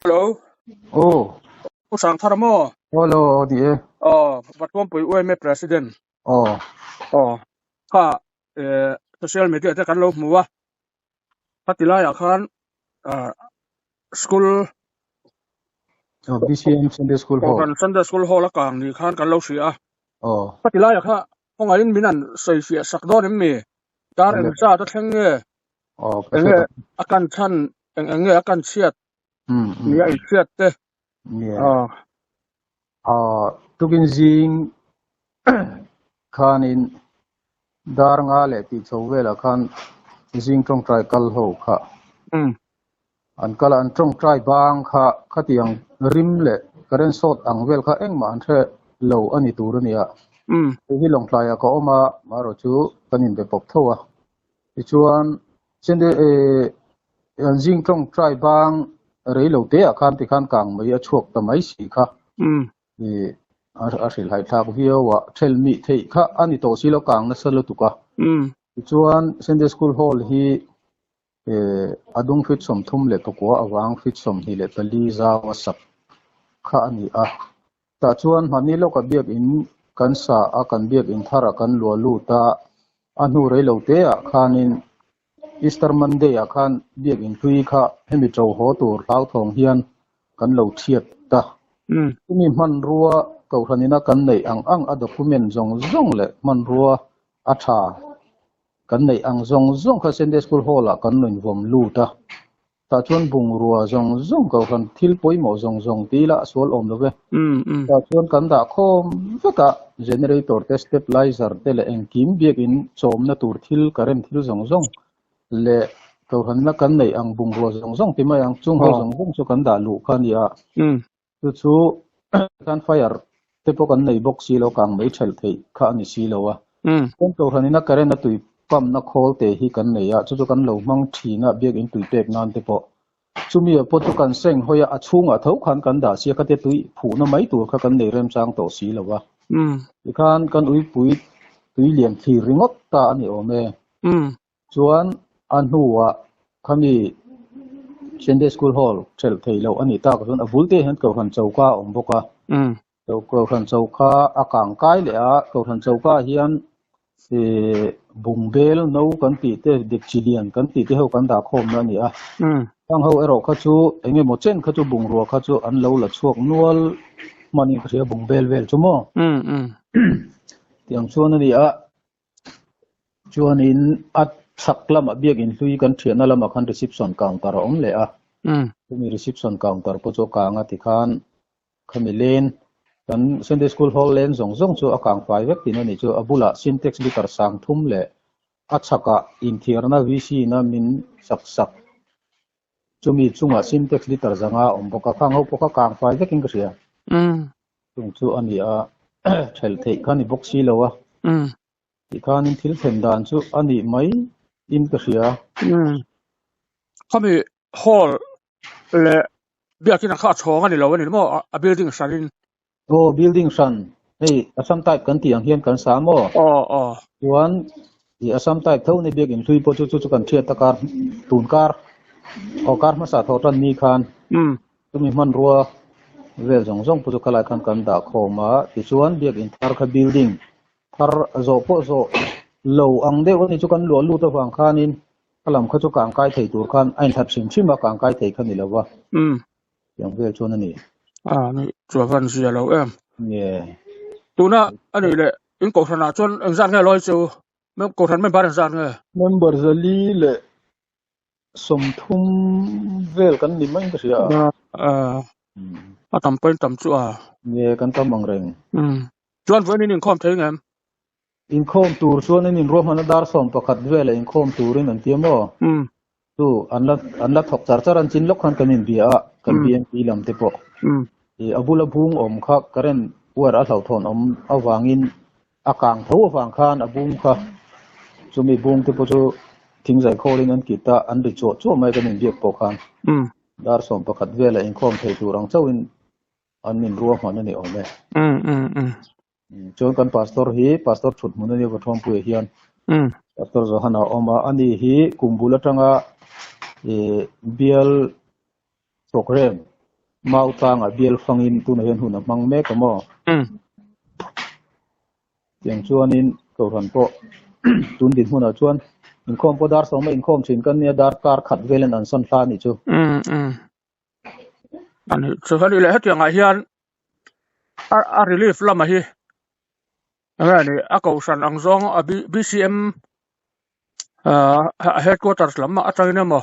Hello. Usang tharamo. Hello, die. Batwam pui oi me president. Ha social media ta kan lo muwa. Patila ya khan school BCM Sunday School Hall. Kan Sunday School Hall la kang ni khan kan lo sia. Patila ya kha ongain minan sei sia sakdon me. Dar en sa ta thenge. Enge akan chan enge akan siat. Ni ai siat te. Tukin jing khan in dar nga le ti chowela khan jing tong trai kal ho kha an kala an tong trai bang kha khatiang rim le karen sot ang wel kha engma an the lo ani tur ania hi long trai ka oma maro chu kanin be pop thowa ti chuan sende an jing tong trai bang rei lo te akhan ti khan kang mai a chuak ta mai si kha aril hai thak vio wa thel mi thei kha ani to silo kang na salo tuka chuan Sunday School Hall hi adung fit som thum le to ko awang fit som hi le tali za wa sak kha ani a ta chuan mani lo ka biak in kan sa a kan biak in thara kan lo lu ta anu rei lo te a khanin Easter Monday a khan biak in tui kha hemi to ho tur lau thong hian kan lo thiat ta ni man ruwa ko khanina kan nei ang a document zong le man ruwa a tha kan nei ang zong kha Sunday School Hall a kan noin vom lu ta chuan bung ruwa zong ko khan thil poimo zong ti la sol om love ta chuan kan da khom veka generator te stabilizer te le engkim biak in chom na tur thil current thil zong le ko khanna kan nei ang bung ruwa zong ti mai ang chung ho zong chu kan da lu khan ya chu kan fire te po kan nei box silo kang mai thel thei kha ani silo wa kon to khanina current na tui pam na khol te hi kan nei ya chu kan lo mang thina biak in tui pek nan te po chumi po tu kan seng hoya achunga tho khan kan da sia ka te tui phu na mai tur kha kan nei rem chang to silo wa ikhan kan ui pui tui lian thi ringot ta ani ome chuan anhuwa khami Sunday School Hall thel thei lo ani ta ko an avulte han ko han chauka om boka ko han chauka akang kai le a ko han chauka hian bungbel no kan ti te dik chilian kan ti te ho kan da khom na ni a tang ho ero kha chu enge mo chen kha chu bungro kha chu an lo la chuak nual mani khria bungbel vel chumo tiang chuan ani a chuan in at saklam biak in hlui kan thiana lama khan reception counter om le a mi reception counter po chu kanga ti khan khamilen kan Sunday School Hall len zong chu akang fai vek tin ani chu abula syntax liter sang thum le achaka in thirna vc na min sak chumi chunga syntax liter zanga om boka khang ho poka kang fai vek ing kria chung chu ani a thel thei khani boxi lowa ti khan in thil them dan chu ani mai in kria khami hall le biakin kha chhong ani lo ani mo a building sanin building san hey assam type kan tiang hian kan samo chuan i assam type tho ni biak in thui po chu kan thia takar tunkar kar ma sa thotan ni khan tumi man ruwa vel zong po chu kala kan da khoma ti chuan biak in thar kha building thar zo po zo lo ang de woni chu kan lo lu ta wang khanin kalam kha chu kang kai thei tur khan ain that sim chima kang kai thei khan ni lawa yang vel chon ani ni chuan sia lo em tuna ani le in ko thana chon exam nge loi chu mem ko than men bar exam nge member zali le somthum vel kan ni mai ka sia tam pen tam chu kan tam mangreng chuan wen in khom thei ngam in khom tur chuan in ro man dar som pakhat vel in khom turin an tiamo tu anla thok char an chin lok khan kanin bia kan bian pi lam te po abula bung om kha karen war a thau thon om awangin akang tho awang khan abung kha chumi bung te po chu thingzai kholin an kita an ri chu mai kanin biak po khan dar som pakhat vela in khom thei turang chawin an min ruwa man ani ome chon kan pastor thut mun ani wa thom pu hian pastor Johana oma ani hi kumbula tanga bial program mau tang a bial fangin tu na hen hun mang me ka mo yang chuanin ko ran po tun din hun a chuan in khom po dar so ma in khom chin kan ne dar kar khat velen an son hla ni chu ani so hani le hatianga hian a relief lama hi ani a ko san ang zong a BCM headquarters lama atangina mo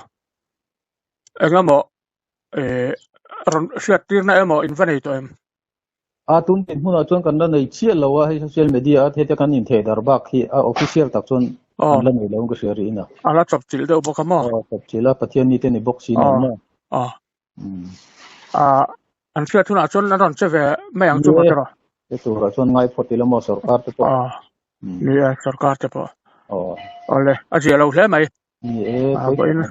engamo ron siatir na emo infinito em tun tin hun a chuan kan la nei chial lo a social media a the kan in the dar bak hi a official tak chuan la nei lo ka share ina ala chop chil deu bokamo chop chila pathian ni te ni box in na an sia thuna chon na ron cheve mai ang chu patro e tu ra chon ngai photila mo sarkar te po ni sarkar te po ole aji lo hle mai ni ko ina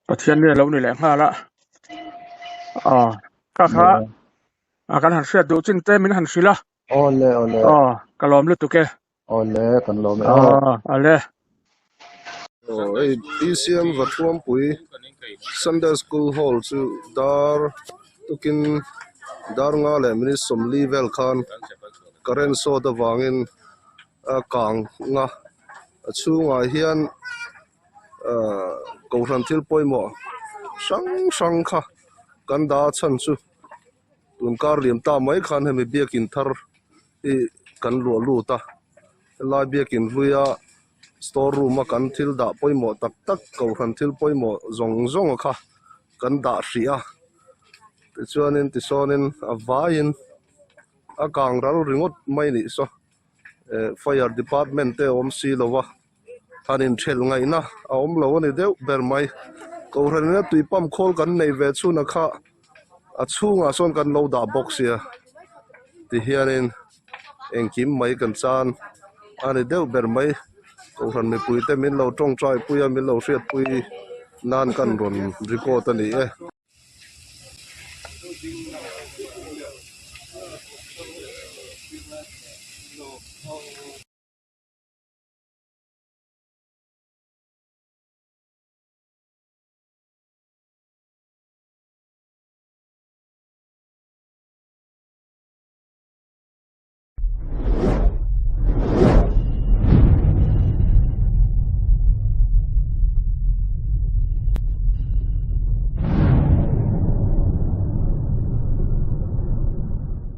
pathian ni lo ni le nga la ka kha akan han sia do chin te min han sila ole kalom lu tu ke ole kan lo me ale DCM Vatwam Pui Sunday School Hall chu dar tukin dar nga le mini somli vel khan karen so da wangin kang nga chu nga hian ko ran thil poimo sang kha kan da chan chu tun kar lim ta mai khan hemi biakin thar i kan lu ta la biakin luya store room ma kan thil da poimo tak ko ran thil poimo zong kha kan da ria chuanin ti sonin avain a kang ral ringot mai ni so fire department te om si lowa hanin thel ngai na a om lo ni deu ber mai ko ran na tui pam khol kan nei ve chu na kha a chunga son kan lo da box ya ti hianin engkim mai kan chan ani deu ber mai ko ran me pui te min lo tong trai pui a min lo hriat pui nan kan ron report ani